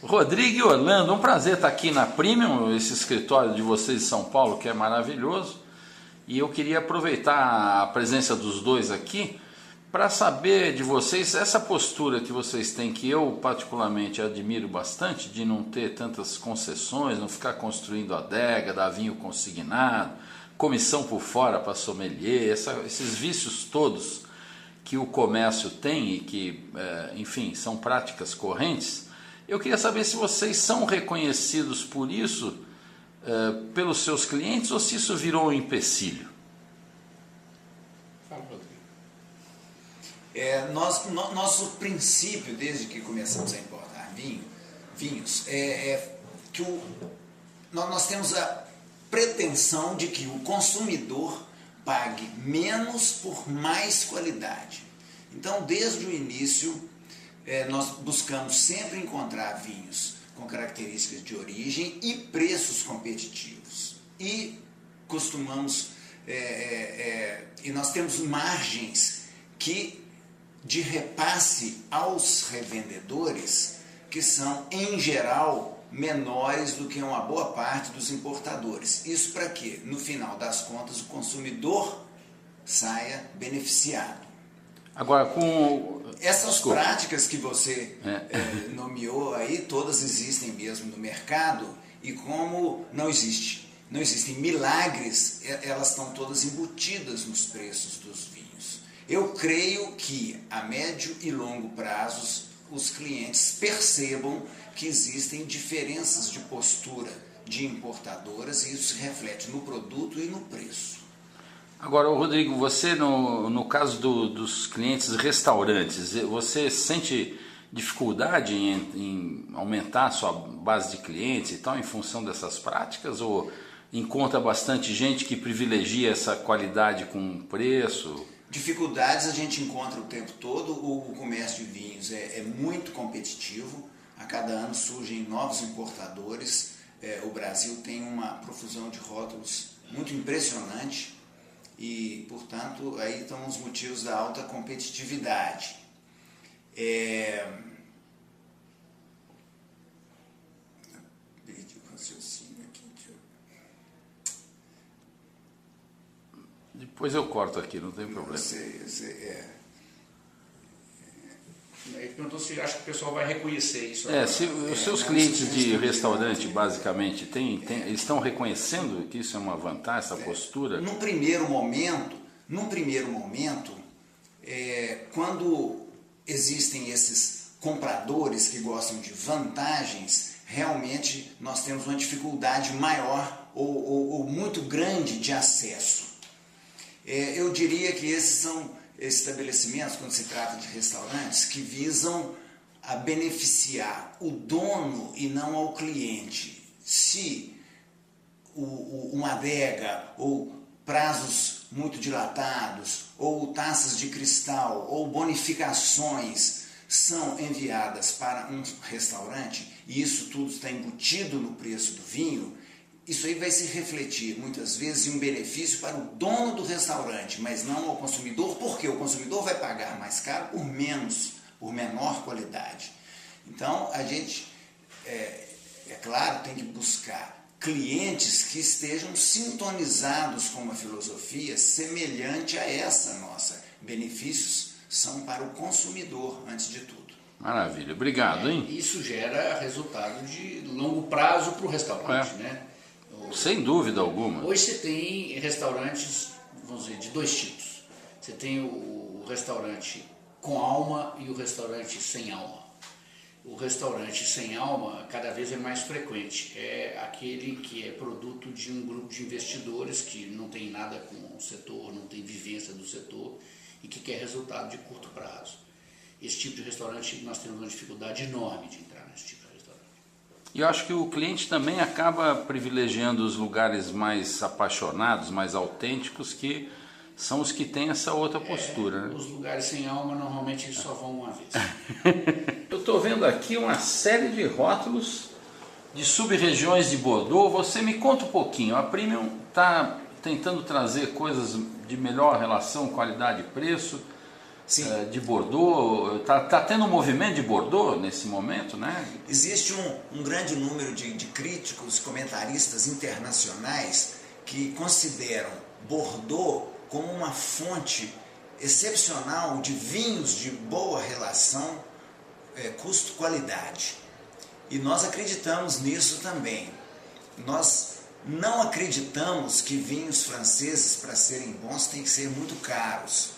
Rodrigo e Orlando, um prazer estar aqui na Premium, esse escritório de vocês de São Paulo que é maravilhoso. E eu queria aproveitar a presença dos dois aqui para saber de vocês essa postura que vocês têm, que eu particularmente admiro bastante, de não ter tantas concessões, não ficar construindo adega, dar vinho consignado, comissão por fora para sommelier, esses vícios todos que o comércio tem e que, enfim, são práticas correntes. Eu queria saber se vocês são reconhecidos por isso, pelos seus clientes, ou se isso virou um empecilho. Fala, Rodrigo. Nosso princípio, desde que começamos a importar vinhos, que nós temos a pretensão de que o consumidor pague menos por mais qualidade. Então, desde o início, nós buscamos sempre encontrar vinhos com características de origem e preços competitivos. E costumamos, e nós temos margens de repasse aos revendedores que são, em geral, menores do que uma boa parte dos importadores. Isso para quê? No final das contas, o consumidor saia beneficiado. Agora, com... Essas práticas que você nomeou aí, todas existem mesmo no mercado, e como não existem milagres, elas estão todas embutidas nos preços dos vinhos. Eu creio que a médio e longo prazos os clientes percebam que existem diferenças de postura de importadoras e isso se reflete no produto e no preço. Agora, Rodrigo, você no caso dos clientes restaurantes, você sente dificuldade em aumentar a sua base de clientes e tal em função dessas práticas, ou encontra bastante gente que privilegia essa qualidade com preço? Dificuldades a gente encontra o tempo todo. O comércio de vinhos é muito competitivo, a cada ano surgem novos importadores, o Brasil tem uma profusão de rótulos muito impressionante. E, portanto, aí estão os motivos da alta competitividade. Perdi o raciocínio aqui. Depois eu corto aqui, não tem problema. Ele perguntou se acha que o pessoal vai reconhecer isso. Se os seus clientes de restaurante, basicamente, eles estão reconhecendo que isso é uma vantagem, essa postura? Num primeiro momento, quando existem esses compradores que gostam de vantagens, realmente nós temos uma dificuldade maior ou muito grande de acesso. Eu diria que esses são estabelecimentos, quando se trata de restaurantes, que visam a beneficiar o dono e não ao cliente. Se uma adega ou prazos muito dilatados, ou taças de cristal, ou bonificações são enviadas para um restaurante, e isso tudo está embutido no preço do vinho, isso aí vai se refletir muitas vezes em um benefício para o dono do restaurante, mas não ao consumidor, porque o consumidor vai pagar mais caro por menor qualidade. Então a gente, claro, tem que buscar clientes que estejam sintonizados com uma filosofia semelhante a essa nossa. Benefícios são para o consumidor, antes de tudo. Maravilha, obrigado, hein? Isso gera resultado de longo prazo para o restaurante, né? Sem dúvida alguma. Hoje você tem restaurantes, vamos dizer, de dois tipos. Você tem o restaurante com alma e o restaurante sem alma. O restaurante sem alma cada vez é mais frequente. É aquele que é produto de um grupo de investidores que não tem nada com o setor, não tem vivência do setor e que quer resultado de curto prazo. Esse tipo de restaurante nós temos uma dificuldade enorme de entrar nesse tipo de restaurante. E eu acho que o cliente também acaba privilegiando os lugares mais apaixonados, mais autênticos, que são os que têm essa outra postura. Né? Os lugares sem alma normalmente só vão uma vez. Eu estou vendo aqui uma série de rótulos de sub-regiões de Bordeaux. Você me conta um pouquinho. A Premium está tentando trazer coisas de melhor relação qualidade-preço de Bordeaux. Tá tendo um movimento de Bordeaux nesse momento, né? Existe um grande número de críticos, comentaristas internacionais que consideram Bordeaux como uma fonte excepcional de vinhos de boa relação custo-qualidade. E nós acreditamos nisso também. Nós não acreditamos que vinhos franceses, para serem bons, têm que ser muito caros.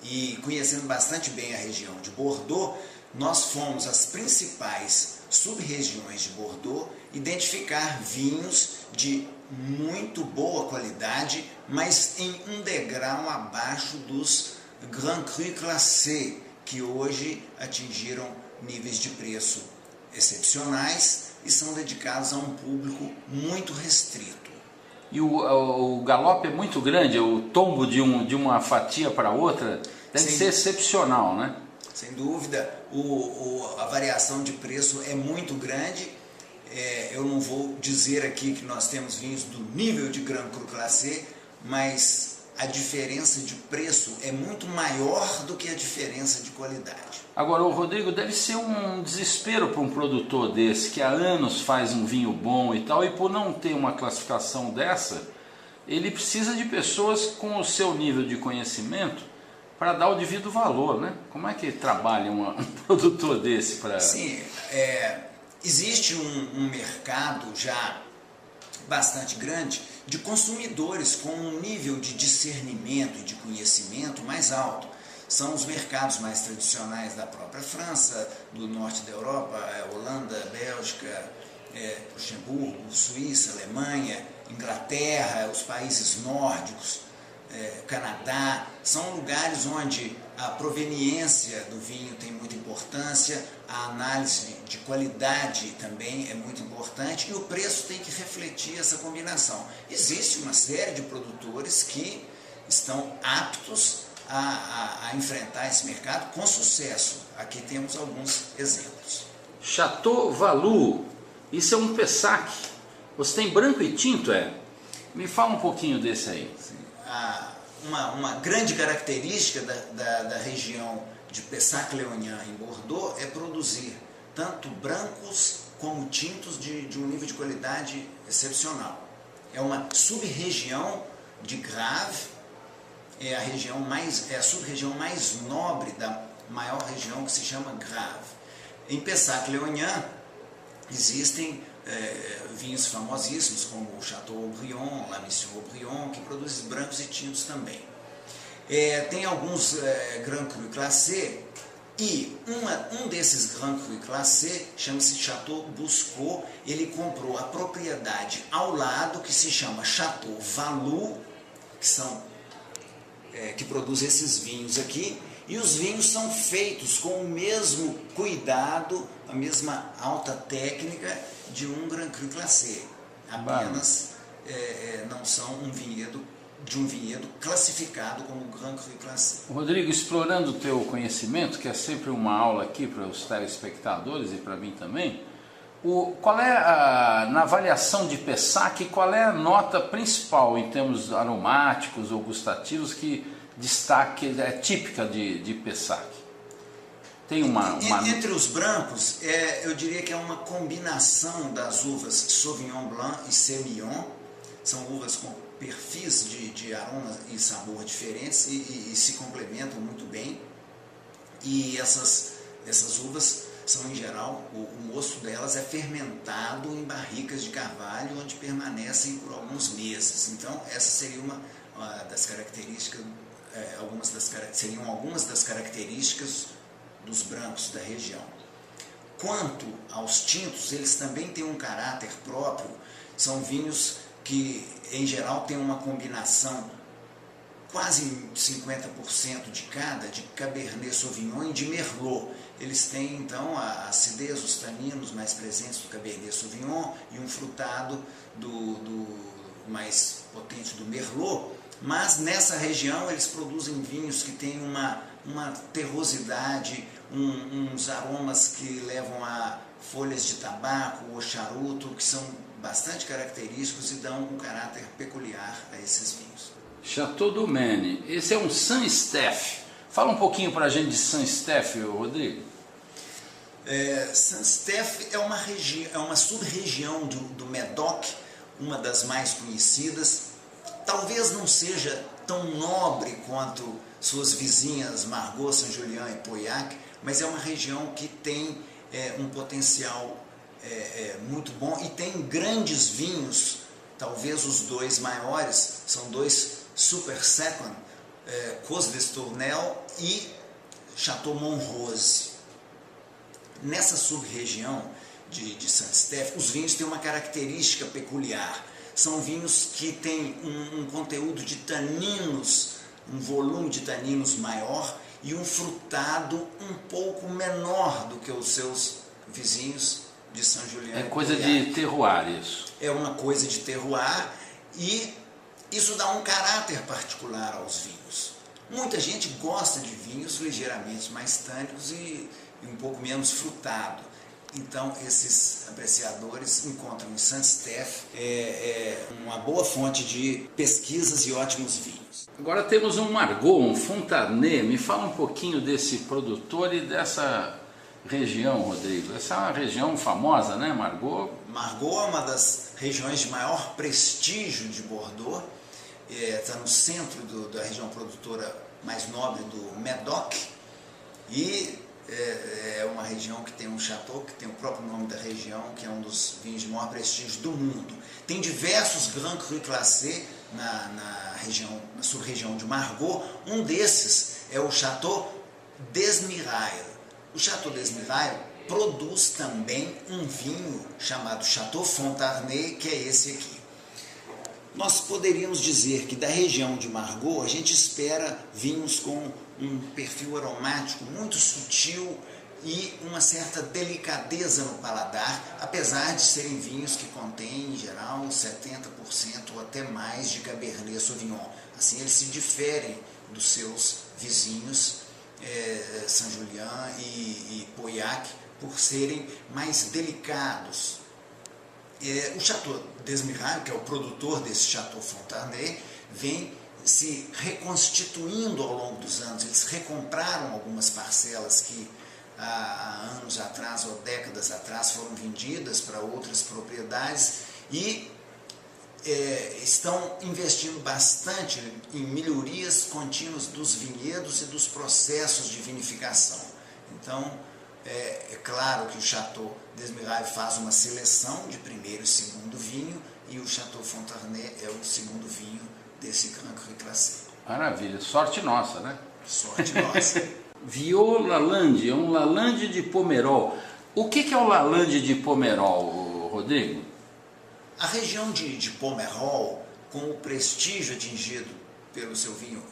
E conhecendo bastante bem a região de Bordeaux, nós fomos às principais sub-regiões de Bordeaux identificar vinhos de muito boa qualidade, mas em um degrau abaixo dos Grand Cru Classé, que hoje atingiram níveis de preço excepcionais e são dedicados a um público muito restrito. E o galope é muito grande, o tombo de uma fatia para outra deve ser excepcional, né? Sem dúvida, a variação de preço é muito grande. Eu não vou dizer aqui que nós temos vinhos do nível de Grand Cru Classé, mas a diferença de preço é muito maior do que a diferença de qualidade. Agora, o Rodrigo, deve ser um desespero para um produtor desse, que há anos faz um vinho bom e tal, e por não ter uma classificação dessa, ele precisa de pessoas com o seu nível de conhecimento para dar o devido valor, né? Como é que trabalha um produtor desse para... Sim, existe um mercado já bastante grande de consumidores com um nível de discernimento e de conhecimento mais alto. São os mercados mais tradicionais da própria França, do norte da Europa, Holanda, Bélgica, Luxemburgo, Suíça, Alemanha, Inglaterra, os países nórdicos, Canadá. São lugares onde a proveniência do vinho tem muita importância, a análise de qualidade também é muito importante e o preço tem que refletir essa combinação. Existe uma série de produtores que estão aptos a enfrentar esse mercado com sucesso. Aqui temos alguns exemplos. Chateau Vallou, isso é um Pessac. Você tem branco e tinto, Me fala um pouquinho desse aí. Uma grande característica da região de Pessac-Léognan em Bordeaux é produzir tanto brancos como tintos de um nível de qualidade excepcional. É uma sub-região de Grave, é a sub-região mais nobre da maior região que se chama Grave. Em Pessac-Léognan existem vinhos famosíssimos como o Chateau Haut-Brion, La Mission Haut-Brion, que produzem brancos e tintos também. Tem alguns Grand Cru Classé e um desses Grand Cru Classé chama-se Chateau Buscot. Ele comprou a propriedade ao lado que se chama Chateau Vallou, que produz esses vinhos aqui, e os vinhos são feitos com o mesmo cuidado, a mesma alta técnica de um Grand Cru Classé, apenas não são um vinhedo classificado como Grand Cru Classé. Rodrigo, explorando o teu conhecimento, que é sempre uma aula aqui para os telespectadores e para mim também, qual é na avaliação de Pessac, qual é a nota principal em termos aromáticos ou gustativos que destaque, é típica de Pessac? Tem Entre os brancos, eu diria que é uma combinação das uvas Sauvignon Blanc e Semillon. São uvas com perfis de aroma e sabor diferentes e se complementam muito bem. E essas uvas são, em geral, o mosto delas é fermentado em barricas de carvalho, onde permanecem por alguns meses. Então, essa seria uma das características, seriam algumas das características dos brancos da região. Quanto aos tintos, eles também têm um caráter próprio. São vinhos que, em geral, têm uma combinação quase 50% de cada, de Cabernet Sauvignon e de Merlot. Eles têm, então, a acidez, os taninos mais presentes do Cabernet Sauvignon e um frutado do mais potente do Merlot. Mas, nessa região, eles produzem vinhos que têm uma terrosidade, uns aromas que levam a folhas de tabaco ou charuto, que são bastante característicos e dão um caráter peculiar a esses vinhos. Chateau do Maine, esse é um Saint-Estèphe. Fala um pouquinho para a gente de Saint-Estèphe, Rodrigo. Saint-Estèphe é uma sub-região do Médoc, uma das mais conhecidas. Talvez não seja tão nobre quanto suas vizinhas Margaux, Saint-Julien e Pauillac, mas é uma região que tem um potencial muito bom e tem grandes vinhos. Talvez os dois maiores são dois Super Second, Cos d'Estournel e Chateau Montrose. Nessa sub-região de Saint-Estèphe, os vinhos têm uma característica peculiar. São vinhos que têm um conteúdo de taninos, um volume de taninos maior e um frutado um pouco menor do que os seus vizinhos de Saint-Julien. É coisa de terroir isso. É uma coisa de terroir e isso dá um caráter particular aos vinhos. Muita gente gosta de vinhos ligeiramente mais tânicos e um pouco menos frutado. Então, esses apreciadores encontram em Saint-Estèphe uma boa fonte de pesquisas e ótimos vinhos. Agora temos um Margaux, um Fontarnais. Me fala um pouquinho desse produtor e dessa região, Rodrigo. Essa é uma região famosa, né, Margaux? Margaux é uma das regiões de maior prestígio de Bordeaux. Está no centro da região produtora mais nobre do Médoc. E é uma região que tem um chateau, que tem o próprio nome da região, que é um dos vinhos de maior prestígio do mundo. Tem diversos Grand Cru Classés na sub-região de Margaux. Um desses é o Chateau d'Esmirail. O Chateau d'Esmirail produz também um vinho chamado Chateau Fontarnais, que é esse aqui. Nós poderíamos dizer que da região de Margaux a gente espera vinhos com um perfil aromático muito sutil e uma certa delicadeza no paladar, apesar de serem vinhos que contêm, em geral, 70% ou até mais de Cabernet Sauvignon. Assim, eles se diferem dos seus vizinhos, Saint-Julien e Pauillac, por serem mais delicados. O Chateau d'Esmirail, que é o produtor desse Chateau Fontarnais, vem se reconstituindo ao longo dos anos. Eles recompraram algumas parcelas que há anos atrás ou décadas atrás foram vendidas para outras propriedades e estão investindo bastante em melhorias contínuas dos vinhedos e dos processos de vinificação. Então, é claro que o Chateau d'Esmirail faz uma seleção de primeiro e segundo vinho e o Chateau Fontarnais é o segundo vinho desse Grand Cru Classé. Maravilha, sorte nossa, né? Sorte nossa. Vieux Lalande, é um Lalande de Pomerol. O que é o Lalande de Pomerol, Rodrigo? A região de Pomerol, com o prestígio atingido pelo seu vinho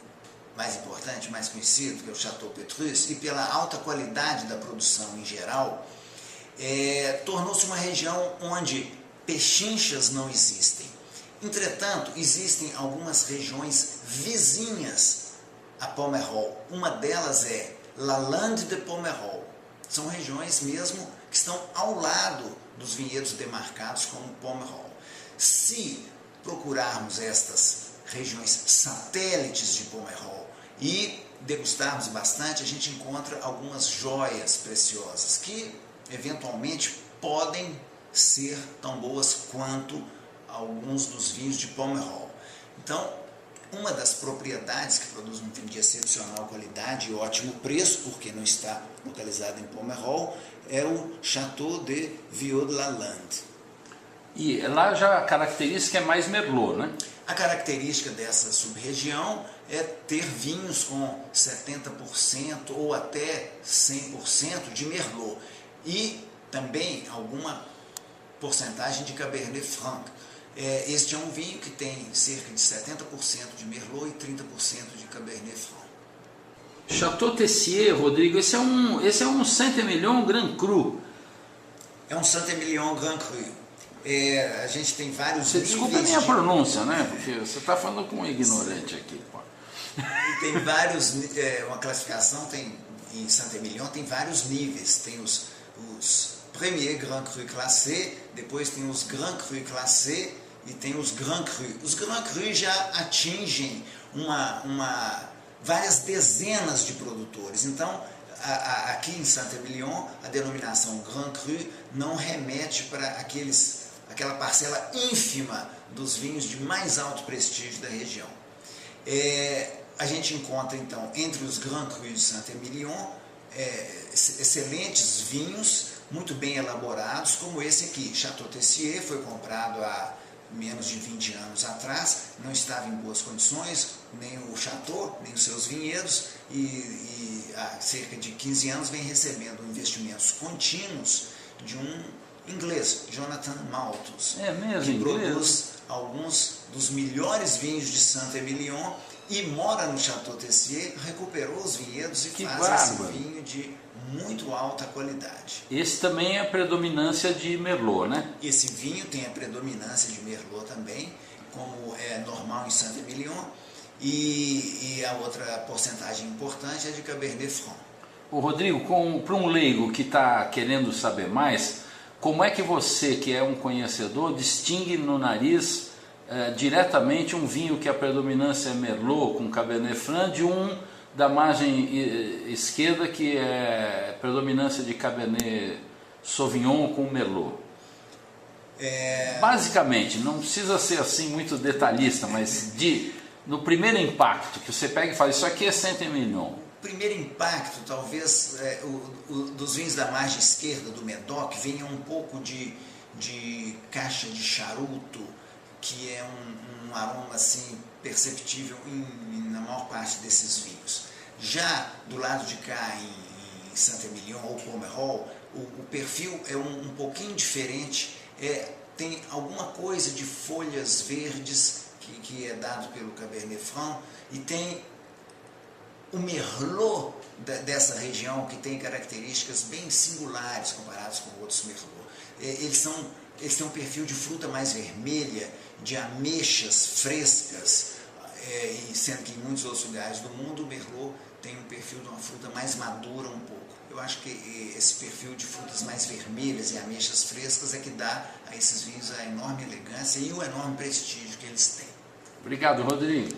mais importante, mais conhecido, que é o Chateau Petrus, e pela alta qualidade da produção em geral, tornou-se uma região onde pechinchas não existem. Entretanto, existem algumas regiões vizinhas a Pomerol. Uma delas é Lalande de Pomerol. São regiões mesmo que estão ao lado dos vinhedos demarcados como Pomerol. Se procurarmos estas regiões satélites de Pomerol e degustarmos bastante, a gente encontra algumas joias preciosas que eventualmente podem ser tão boas quanto alguns dos vinhos de Pomerol. Então, uma das propriedades que produz um vinho de excepcional qualidade e ótimo preço, porque não está localizado em Pomerol, é o Chateau de Vieux Lalande. E lá já a característica é mais Merlot, né? A característica dessa sub-região é ter vinhos com 70% ou até 100% de Merlot e também alguma porcentagem de Cabernet Franc. Este é um vinho que tem cerca de 70% de Merlot e 30% de Cabernet Franc. Chateau Tessier, Rodrigo, esse é um Saint-Emilion Grand Cru. É um Saint-Emilion Grand Cru. A gente tem vários Você desculpa a minha pronúncia, né? Porque você está falando com um ignorante aqui. Pô. Tem vários, uma classificação tem em Saint-Émilion tem vários níveis, tem os Premier Grand Cru Classé, depois tem os Grand Cru Classé e tem os Grand Cru. Os Grand Cru já atingem várias dezenas de produtores, então aqui em Saint-Émilion a denominação Grand Cru não remete para aquela parcela ínfima dos vinhos de mais alto prestígio da região. A gente encontra então entre os Grand Cru de Saint-Émilion excelentes vinhos, muito bem elaborados, como esse aqui, Chateau Tessier, foi comprado há menos de 20 anos atrás, não estava em boas condições, nem o Chateau, nem os seus vinhedos, e há cerca de 15 anos vem recebendo investimentos contínuos de um inglês, Jonathan Malthus, que produz alguns dos melhores vinhos de Saint-Émilion e mora no Chateau Tessier, recuperou os vinhedos e faz esse vinho de muito alta qualidade. Esse também é a predominância de Merlot, né? Esse vinho tem a predominância de Merlot também, como é normal em Saint-Émilion, e a outra porcentagem importante é de Cabernet Franc. Ô Rodrigo, para um leigo que está querendo saber mais, como é que você, que é um conhecedor, distingue no nariz diretamente um vinho que a predominância é Merlot com Cabernet Franc de um da margem esquerda que é predominância de Cabernet Sauvignon com Merlot? Basicamente, não precisa ser assim muito detalhista, mas no primeiro impacto que você pega e fala, isso aqui é Saint-Émilion. O primeiro impacto, talvez, dos vinhos da margem esquerda do Medoc, venha um pouco de caixa de charuto, que é um aroma assim perceptível na maior parte desses vinhos. Já do lado de cá, em Saint-Émilion ou Pomerol, o perfil é um pouquinho diferente, tem alguma coisa de folhas verdes que é dado pelo Cabernet Franc, e tem o Merlot dessa região, que tem características bem singulares comparadas com outros Merlot. Eles têm um perfil de fruta mais vermelha, de ameixas frescas, e sendo que em muitos outros lugares do mundo o Merlot tem um perfil de uma fruta mais madura um pouco. Eu acho que esse perfil de frutas mais vermelhas e ameixas frescas é que dá a esses vinhos a enorme elegância e o enorme prestígio que eles têm. Obrigado, Rodrigo.